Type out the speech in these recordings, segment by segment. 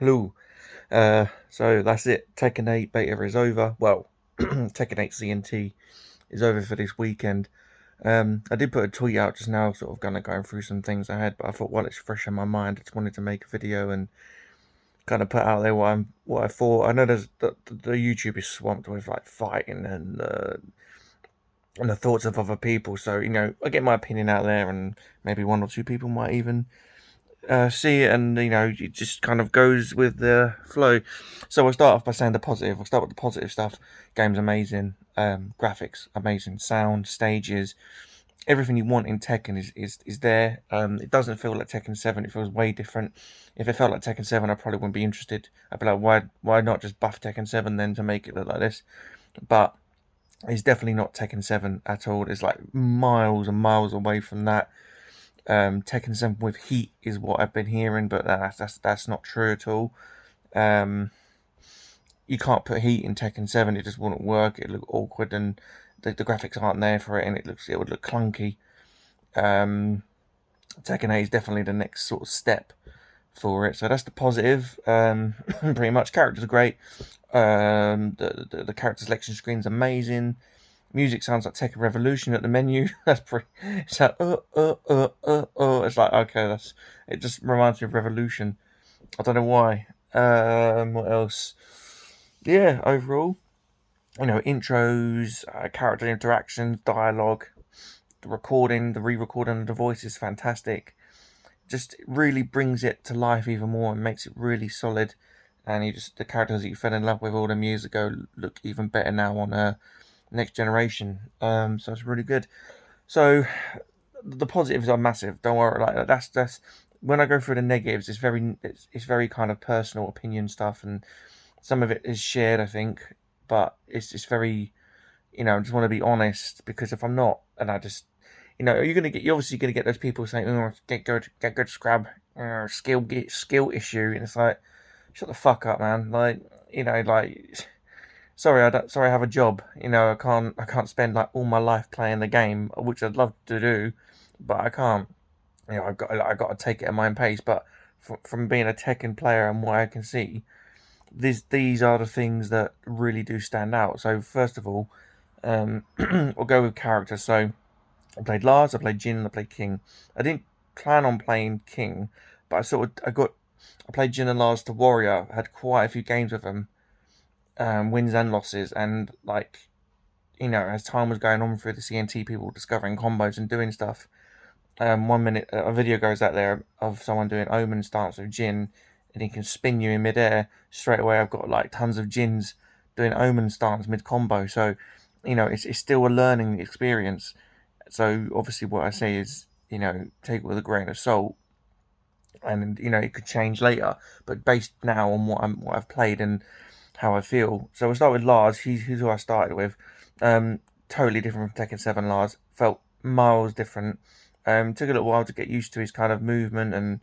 Hello. So that's it. Tekken 8 beta is over. Well, Tekken 8 CNT is over for this weekend. I did put a tweet out just now, sort of going through some things I had, but I thought while it's fresh in my mind, I just wanted to make a video and kind of put out there what I thought. I know the YouTube is swamped with like fighting and the thoughts of other people, so I get my opinion out there, and maybe one or two people might even see it, and it just kind of goes with the flow. So I'll start off by saying the positive. I'll start with the positive stuff. Game's amazing, graphics amazing, sound, stages, everything you want in Tekken is there. It doesn't feel like Tekken 7. It feels way different. If it felt like Tekken 7, I probably wouldn't be interested. I'd be like, why not just buff Tekken 7 then to make it look like this? But it's definitely not Tekken 7 at all. It's like miles and miles away from that. Tekken 7 with heat is what I've been hearing, but that's not true at all. Um, you can't put heat in Tekken 7; it just wouldn't work. It look awkward, and the graphics aren't there for it, and it would look clunky. Um, Tekken 8 is definitely the next sort of step for it, so that's the positive. Pretty much, characters are great. The character selection screen's amazing. Music sounds like Tekken Revolution at the menu. That's pretty. It's like It's like okay, it just reminds me of Revolution. I don't know why. What else? Yeah, overall, intros, character interactions, dialogue, the re-recording of the voice is fantastic. Just really brings it to life even more and makes it really solid. And the characters that you fell in love with all them years ago look even better now on next generation. So it's really good. So the positives are massive. Don't worry, like that's when I go through the negatives. It's very kind of personal opinion stuff, and some of it is shared, I think. But it's just very, I just want to be honest, because if I'm not, and I just, you're obviously gonna get those people saying, "Oh, get good, scrub, skill issue," and it's like, shut the fuck up, man. Like, like sorry, sorry, I have a job. I can't spend like all my life playing the game, which I'd love to do, but I can't. I've got to take it at my own pace. But from being a Tekken player and what I can see, these are the things that really do stand out. So first of all, we'll go with characters. So I played Lars, I played Jin, I played King. I didn't plan on playing King, but I played Jin and Lars to Warrior. I had quite a few games with them, wins and losses, and like as time was going on through the CNT, people discovering combos and doing stuff. 1 minute a video goes out there of someone doing Omen stance with Jin, and he can spin you in midair. Straight away, I've got like tons of Jins doing Omen stance mid combo. So it's still a learning experience. So obviously, what I say is take it with a grain of salt, and it could change later. But based now on what I've played and how I feel. So we'll start with Lars. He's who I started with. Totally different from Tekken 7 Lars. Felt miles different. Took a little while to get used to his kind of movement and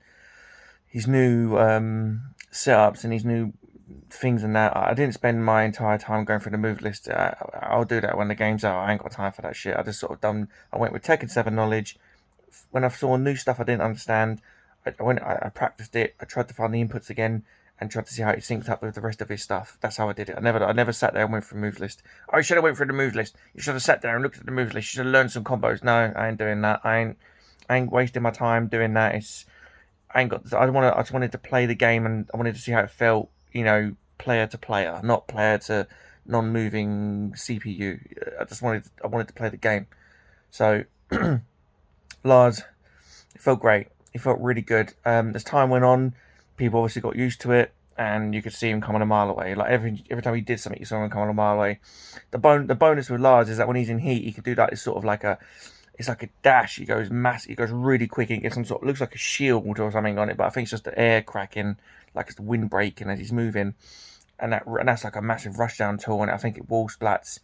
his new setups and his new things and that. I didn't spend my entire time going through the move list. I'll do that when the game's out. I ain't got time for that shit. I just sort of done. I went with Tekken 7 knowledge. When I saw new stuff I didn't understand, I practiced it. I tried to find the inputs again and tried to see how it synced up with the rest of his stuff. That's how I did it. I never sat there and went through the move list. Oh, you should have went through the move list. You should have sat there and looked at the move list. You should have learned some combos. No, I ain't doing that. I ain't wasting my time doing that. I ain't got. I just wanted to play the game, and I wanted to see how it felt. Player to player, not player to non-moving CPU. I wanted to play the game. So Lars, it felt great. It felt really good. As time went on, people obviously got used to it, and you could see him coming a mile away. Like every time he did something, you saw him coming a mile away. The bonus with Lars is that when he's in heat, he can do that. It's sort of like it's like a dash. He goes massive. He goes really quick. And gets some sort. Looks like a shield or something on it, but I think it's just the air cracking, like it's the wind breaking as he's moving, and that's like a massive rushdown tool. And I think it wall splats,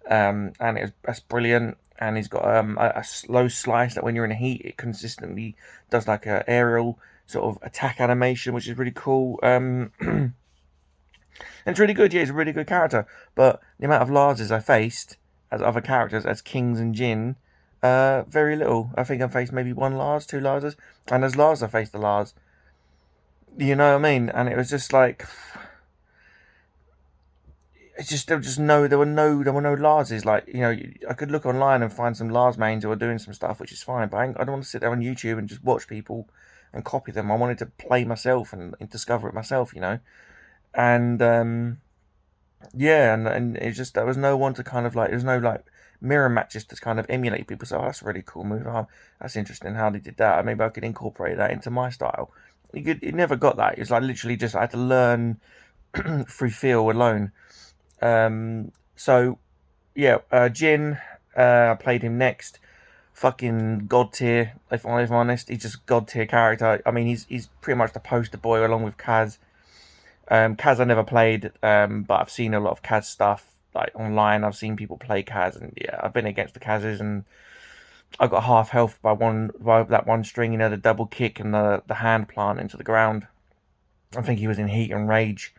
and that's brilliant. And he's got a slow slice that when you're in heat, it consistently does like a aerial sort of attack animation, which is really cool. And it's really good. Yeah, he's a really good character. But the amount of Larses I faced as other characters, as Kings and Jin, very little. I think I faced maybe one Lars, two Larses, and as Lars I faced the Lars. You know what I mean? And it was just like, it's just there were no Larses. Like, I could look online and find some Lars mains who are doing some stuff, which is fine. But I don't want to sit there on YouTube and just watch people and copy them. I wanted to play myself and discover it myself. And yeah, and it's just there was no one to kind of like, there's no like mirror matches to kind of emulate people. So that's a really cool move. That's interesting how they did that. Maybe I could incorporate that into my style. You never got that. It's like literally just I had to learn through feel alone. So yeah, Jin, I played him next. Fucking god tier, if I'm honest. He's just god tier character. I mean, he's pretty much the poster boy along with Kaz. Kaz I never played, but I've seen a lot of Kaz stuff like online. I've seen people play Kaz, and yeah, I've been against the Kazes, and I got half health by that one string. The double kick and the hand plant into the ground. I think he was in heat and rage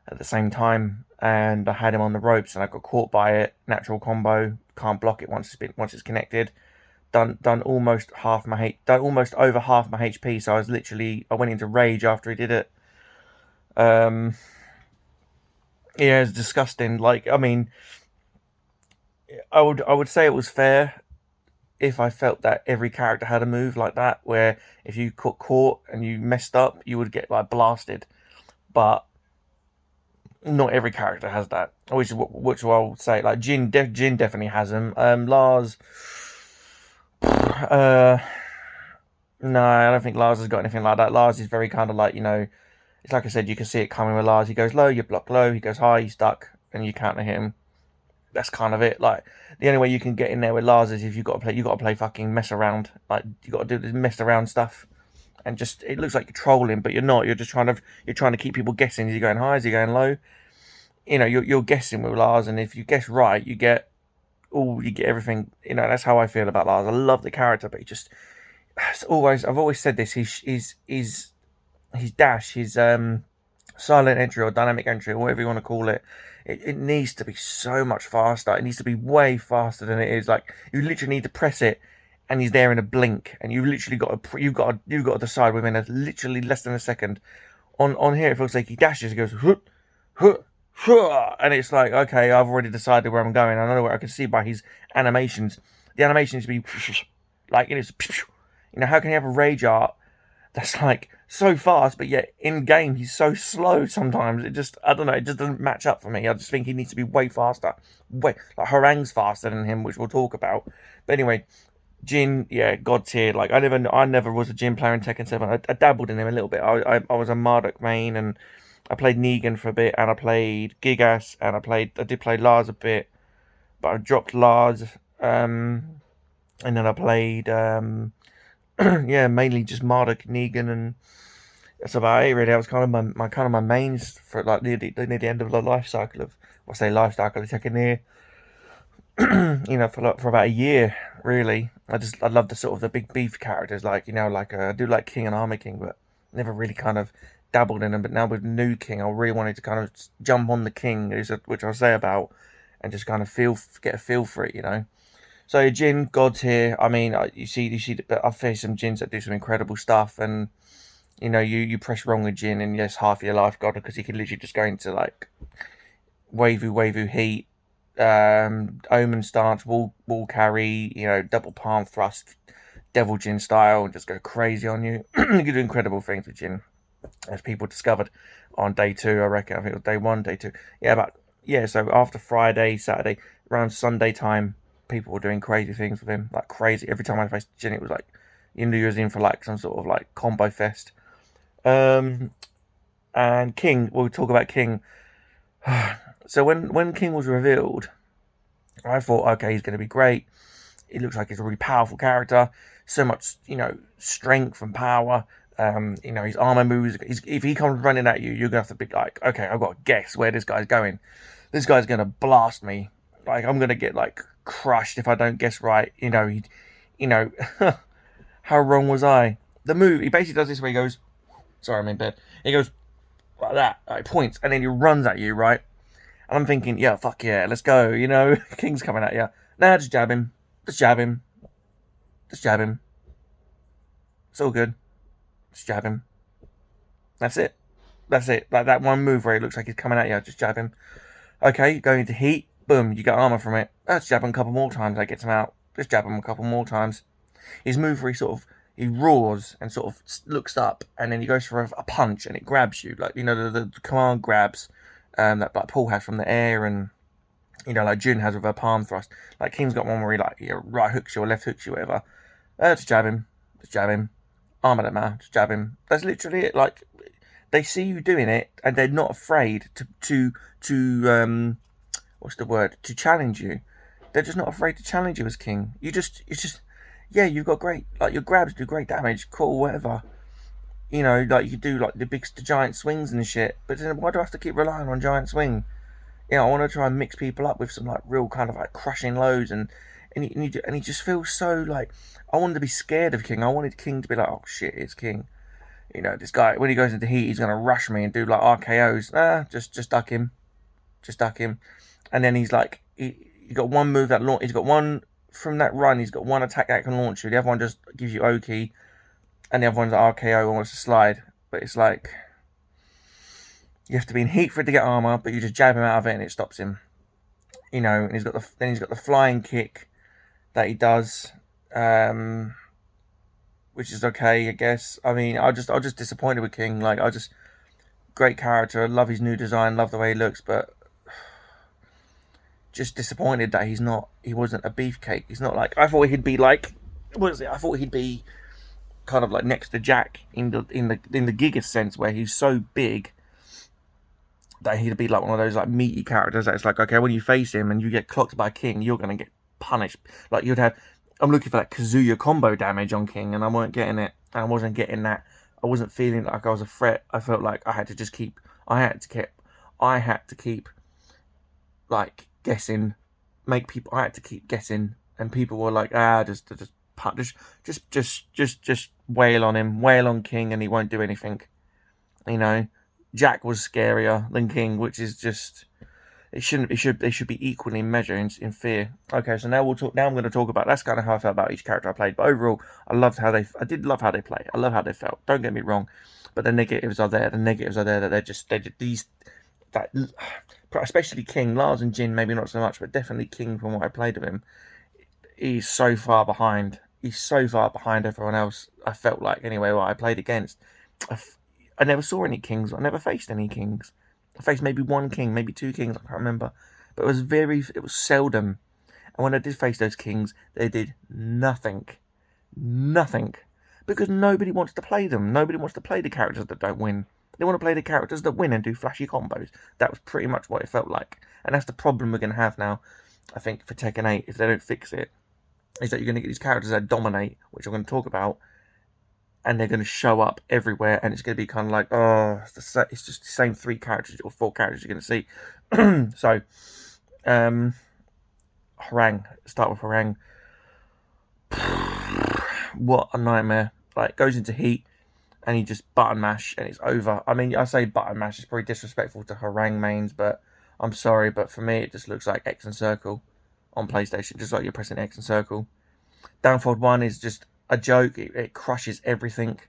at the same time, and I had him on the ropes, and I got caught by it. Natural combo, can't block it once it's connected. Done almost done almost over half my HP. So I went into rage after he did it. Um, yeah, it's disgusting. Like, I mean, I would say it was fair if I felt that every character had a move like that, where if you got caught and you messed up, you would get like blasted. But not every character has that, which I'll say like Jin definitely has them. Lars, uh, no, I don't think Lars has got anything like that. Lars is very kind of like, it's like I said, you can see it coming with Lars. He goes low, you block low. He goes high, you stuck, and you counter hit him. That's kind of it. Like, the only way you can get in there with Lars is if you got to play fucking mess around. Like, you got to do this mess around stuff, and just it looks like you're trolling, but you're not. You're trying to keep people guessing. Is he going high? Is he going low? You're guessing with Lars, and if you guess right, you get everything. That's how I feel about Lars. I love the character, but I've always said this. His dash, his silent entry or dynamic entry or whatever you want to call it, it needs to be so much faster. It needs to be way faster than it is. Like, you literally need to press it, and he's there in a blink, and you've literally got to decide within literally less than a second. On here, it feels like he dashes, he goes huh, huh, huh, and it's like, okay, I've already decided where I'm going. I know where I can see by his animations. The animations be like it is. How can you have a rage art that's like so fast, but yet in game he's so slow sometimes. I don't know, it just doesn't match up for me. I just think he needs to be way faster. Way like Harang's faster than him, which we'll talk about. But anyway, Jin, yeah, god tier. Like, I never was a Jin player in Tekken 7. I dabbled in him a little bit. I was a Marduk main, and I played Negan for a bit, and I played Gigas, and I did play Lars a bit, but I dropped Lars. And then I played yeah, mainly just Marduk, Negan, and that's about it really. That was kind of my mains for like near the end of the life cycle of life cycle of Tekken here. For about a year really. I love the sort of the big beef characters, like I do like King and Armor King, but never really kind of dabbled in them. But now with New King, I really wanted to kind of jump on the King, which I'll say about, and just kind of get a feel for it. So Jin, God tier. I mean, I've faced some Jins that do some incredible stuff, and you press wrong with Jin, and yes, half your life gone, because he can literally just go into like wavy heat, Omen stance, wall carry, double palm thrust, Devil Jin style, and just go crazy on you. You can do incredible things with Jin, as people discovered on day 2. I reckon. I think it was day 1, day 2. Yeah, so after Friday, Saturday, around Sunday time, people were doing crazy things with him, like crazy. Every time I faced Jin, it was like you knew he was in for like some sort of like combo fest. And King, we'll talk about King. So when King was revealed, I thought, okay, he's going to be great. It looks like he's a really powerful character. So much, strength and power. His armor moves. If he comes running at you, you're going to have to be like, okay, I've got to guess where this guy's going. This guy's going to blast me. Like, I'm going to get like crushed if I don't guess right. How wrong was I? The move, he basically does this where he goes, sorry, I'm in bed. He goes like that, like points, and then he runs at you, right? And I'm thinking, yeah, fuck yeah, let's go, King's coming at you. Nah, just jab him. Just jab him. Just jab him. It's all good. Just jab him. That's it. That's it. Like that one move where it looks like he's coming at you, just jab him. Okay, going into heat, boom, you get armor from it. Let's jab him a couple more times, that gets him out. Just jab him a couple more times. His move where he roars and sort of looks up, and then he goes for a punch and it grabs you, like, you know, the command grabs that like Paul has from the air, and you know, like Jun has with her palm thrust. Like King's got one where he like right hooks you or left hooks you, whatever. Just jab him, just jab him. Armor that man, just jab him. That's literally it. Like they see you doing it, and they're not afraid to what's the word, to challenge you. They're just not afraid to challenge you as King. It's just yeah, you've got great, like your grabs do great damage, cool, whatever. You know, like you could do like the giant swings and shit. But then why do I have to keep relying on giant swing? You know, I want to try and mix people up with some like real kind of like crushing loads, and he just feels so like, I wanted to be scared of King. I wanted King to be like, oh shit, it's King. You know, this guy, when he goes into heat, he's gonna rush me and do like RKO's. Just duck him, just duck him. And then he's like, he got one move that launch. He's got one from that run. He's got one attack that can launch you. The other one just gives you Oki, and the other one's an RKO or wants to slide. But it's like, you have to be in heat for it to get armor, but you just jab him out of it and it stops him. You know, and he's got the flying kick that he does, which is okay, I guess. I mean, I was just disappointed with King. Like, great character. I love his new design, love the way he looks, but just disappointed that he wasn't a beefcake. He's not like, I thought he'd be like, what is it? I thought he'd be kind of like next to Jack in the Giga sense, where he's so big that he'd be like one of those like meaty characters that it's like, okay, when you face him and you get clocked by King, you're gonna get punished. Like I'm looking for that Kazuya combo damage on King, and I weren't getting it. And I wasn't getting that. I wasn't feeling like I was a threat. I felt like I had to keep like guessing, I had to keep guessing, and people were like, just wail on King, and he won't do anything. You know, Jack was scarier than King, which is just, they should be equally measured in fear. Okay, so now I'm going to talk about, that's kind of how I felt about each character I played. But overall, I did love how they played. I love how they felt. Don't get me wrong, but the negatives are there. That especially King, Lars and Jin maybe not so much, but definitely King from what I played of him. He's so far behind. He's so far behind everyone else. I felt like anyway what I played against. I never saw any Kings. I never faced any Kings. I faced maybe one King, maybe two Kings. I can't remember, but it was seldom. And when I did face those Kings, they did nothing, because nobody wants to play them. Nobody wants to play the characters that don't win. They want to play the characters that win and do flashy combos. That was pretty much what it felt like, and that's the problem we're going to have now. I think for Tekken 8, if they don't fix it, is that you're going to get these characters that dominate, which I'm going to talk about, and they're going to show up everywhere, and it's going to be kind of like, oh, it's just the same 3 characters or 4 characters you're going to see. So, Harang, start with Harang. What a nightmare. Like, goes into heat, and he just button mash, and it's over. I mean, I say button mash, it's probably disrespectful to Harang mains, but I'm sorry, but for me, it just looks like X and circle on PlayStation, just like you're pressing X and circle. Downfold 1 is just a joke. It crushes everything.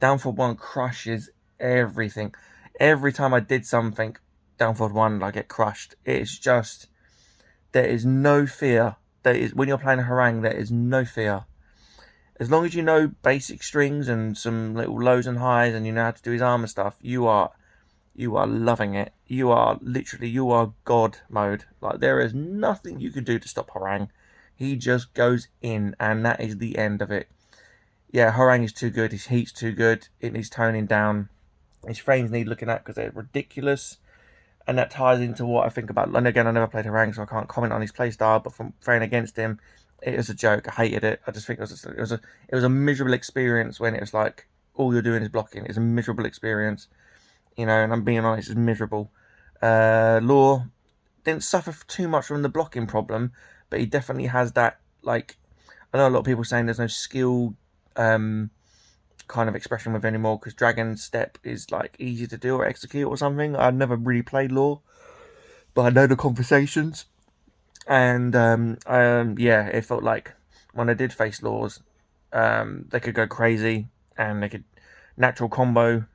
Downfold 1 crushes everything. Every time I did something, Downfold 1, I get crushed. It's just, there is no fear. When you're playing a Harang, there is no fear. As long as you know basic strings and some little lows and highs, and you know how to do his armor stuff, you are loving it. You are God mode. Like, there is nothing you can do to stop Harang. He just goes in, and that is the end of it. Yeah, Harang is too good. His heat's too good. It needs toning down. His frames need looking at because they're ridiculous. And that ties into what I think about. And again, I never played Harang, so I can't comment on his playstyle. But from playing against him, it was a joke. I hated it. I just think it was a miserable experience when it was like all you're doing is blocking. It's a miserable experience, you know. And I'm being honest, it's miserable. Law didn't suffer too much from the blocking problem, but he definitely has that, like, I know a lot of people saying there's no skill kind of expression with anymore because Dragon Step is like easy to do or execute or something. I've never really played Law, but I know the conversations, and yeah, it felt like when I did face Laws, they could go crazy and they could natural combo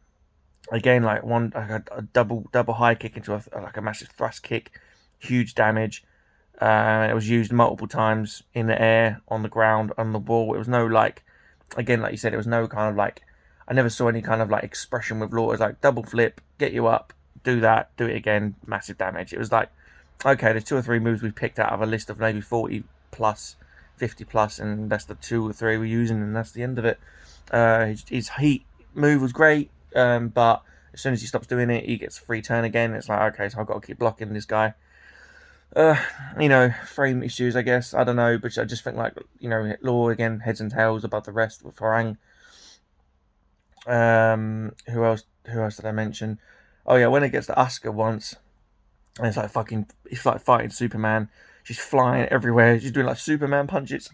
Again, like a double high kick into a massive thrust kick, huge damage. It was used multiple times in the air, on the ground, on the wall. It was no like, again, like you said, it was no kind of like, I never saw any kind of like expression with law. It was like double flip, get you up, do that, do it again, massive damage. It was like, okay, there's 2 or 3 moves we picked out of a list of maybe 40 plus, 50 plus, and that's the 2 or 3 we're using, and that's the end of it. His heat move was great, but as soon as he stops doing it, he gets a free turn again. It's like, okay, so I've got to keep blocking this guy. Uh, frame issues, I guess. I don't know, but I just think like, Law again, heads and tails above the rest with Farang. Who else? Who else did I mention? Oh yeah, when it gets to Asuka once, and it's like fighting Superman. She's flying everywhere. She's doing like Superman punches,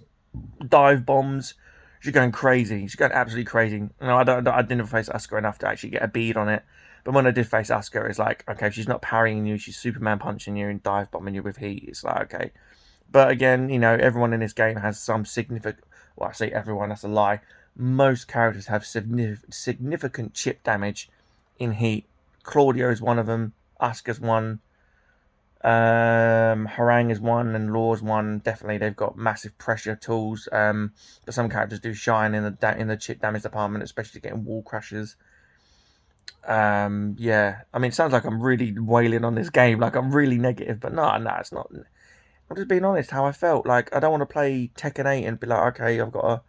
dive bombs. She's going crazy. She's going absolutely crazy. I didn't face Asuka enough to actually get a bead on it. But when I did face Asuka, it's like, okay, she's not parrying you. She's Superman punching you and dive bombing you with heat. It's like, okay. But again, everyone in this game has some significant. Well, I say everyone, that's a lie. Most characters have significant chip damage in heat. Claudio is one of them. Asuka's one. Harang is one, and Law's one. Definitely, they've got massive pressure tools. But some characters do shine in the chip damage department, especially getting wall crashes. Yeah, I mean, it sounds like I'm really wailing on this game, like I'm really negative, but no, it's not. I'm just being honest how I felt. Like, I don't want to play Tekken 8 and be like, okay, I've got to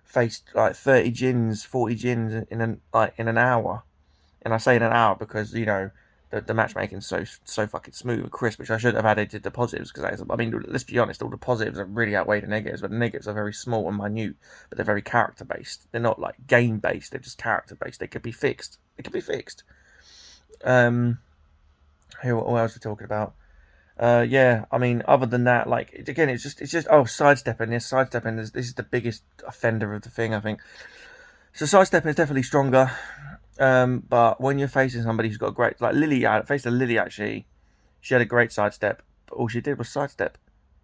face like 30 Jins, 40 Jins in an hour. And I say in an hour because, the matchmaking's so fucking smooth and crisp, which I should have added to the positives, because I mean, let's be honest, all the positives are really outweigh the negatives, but the negatives are very small and minute, but they're very character based. They're not like game based, they're just character based. They could be fixed. Um, what else are we talking about? Yeah, I mean, other than that, like, again, it's just sidestepping. Sidestepping this is the biggest offender of the thing, I think. So sidestepping is definitely stronger. But when you're facing somebody who's got a great, like Lily, I faced a Lily actually. She had a great sidestep, but all she did was sidestep.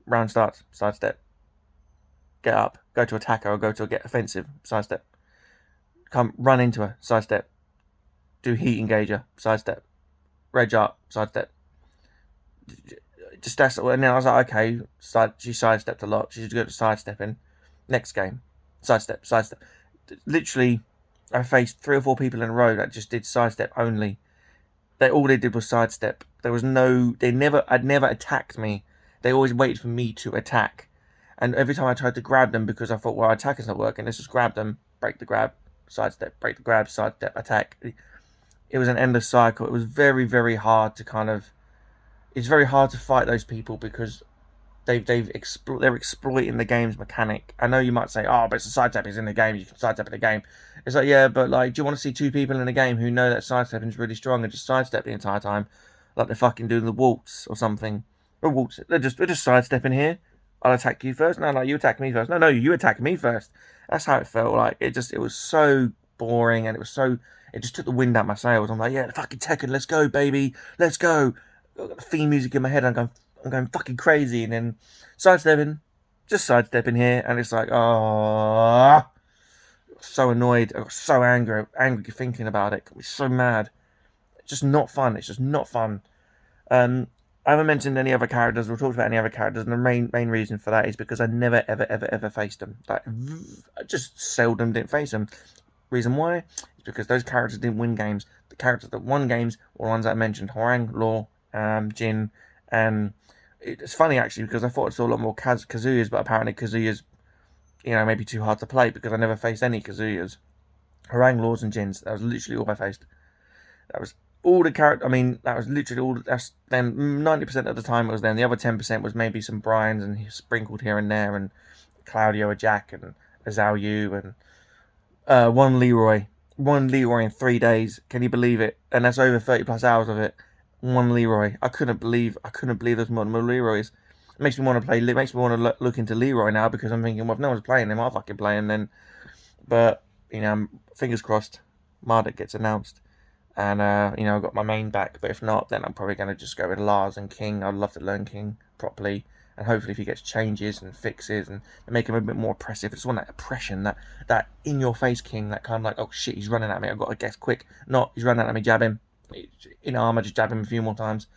Round starts, sidestep. Get up, go to attacker or go to get offensive, sidestep. Come run into her, sidestep. Do heat engager, sidestep. Reg up, sidestep. Just that's, and then I was like, okay, she sidestepped a lot. She's good at sidestepping. Next game, sidestep. Literally, I faced 3 or 4 people in a row that just did sidestep only. All they did was sidestep. I'd never attacked me. They always waited for me to attack. And every time I tried to grab them, because I thought, well, attack is not working, let's just grab them, break the grab, sidestep, break the grab, sidestep, attack. It was an endless cycle. It was very, very hard to it's very hard to fight those people because they're exploiting the game's mechanic. I know you might say, oh, but it's a sidestep is in the game, you can sidestep in the game. It's like, yeah, but like, do you want to see 2 people in a game who know that sidestepping is really strong and just sidestep the entire time, like they're fucking doing the waltz or something? Or waltz, we're just sidestepping here. I'll attack you first. No, you attack me first. No, you attack me first. That's how it felt. Like, it was so boring, and it just took the wind out my sails. I'm like, yeah, fucking Tekken, let's go, baby, let's go. I've got the theme music in my head. I'm going fucking crazy, and then sidestepping here, and it's like, oh, so annoyed. I got so angry thinking about it. I was so mad. It's just not fun. I haven't mentioned any other characters or talked about any other characters, and the main reason for that is because I never ever faced them. Like, I just seldom didn't face them. Reason why is because those characters didn't win games. The characters that won games were the ones I mentioned: Hwoarang, Law, Jin, and it's funny actually because I thought I saw a lot more Kazuyas, but apparently Kazuyas, maybe too hard to play because I never faced any Kazuyas. Hwoarang, Laws, and Jins. That was literally all I faced. That was all the character. I mean, that was literally all. That's then 90% of the time it was then. The other 10% was maybe some Brians and sprinkled here and there, and Claudio, a Jack, and a Zhao Yu, and one Leroy in 3 days. Can you believe it? And that's over 30 plus hours of it. One Leroy. I couldn't believe there's more Leroys. It makes me want to play. It makes me want to look into Leroy now because I'm thinking, well, if no one's playing him, I'll fucking play him then. But fingers crossed, Marduk gets announced, and I've got my main back. But if not, then I'm probably going to just go with Lars and King. I'd love to learn King properly and hopefully if he gets changes and fixes and make him a bit more oppressive. I just want that oppression, that in your face king, that kind of like, oh shit, he's running at me, I've got to guess quick. Not he's running at me, jab him. In armor, just jab him a few more times.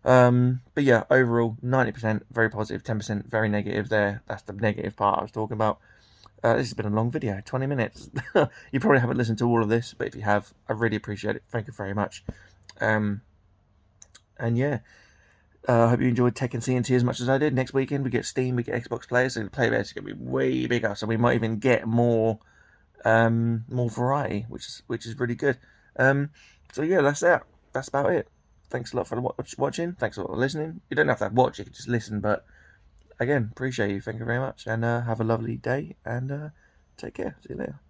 But yeah, overall 90% very positive, 10% very negative. That's the negative part I was talking about. This has been a long video, 20 minutes. You probably haven't listened to all of this, but if you have, I really appreciate it. Thank you very much. And yeah, I hope you enjoyed Tekken CNT as much as I did. Next weekend we get Steam, we get Xbox players, so the player base is going to be way bigger. So we might even get more variety, which is really good. So yeah, that's it. That's about it. Thanks a lot for watching. Thanks a lot for listening. You don't have to watch; you can just listen. But again, appreciate you. Thank you very much, and have a lovely day. And take care. See you later.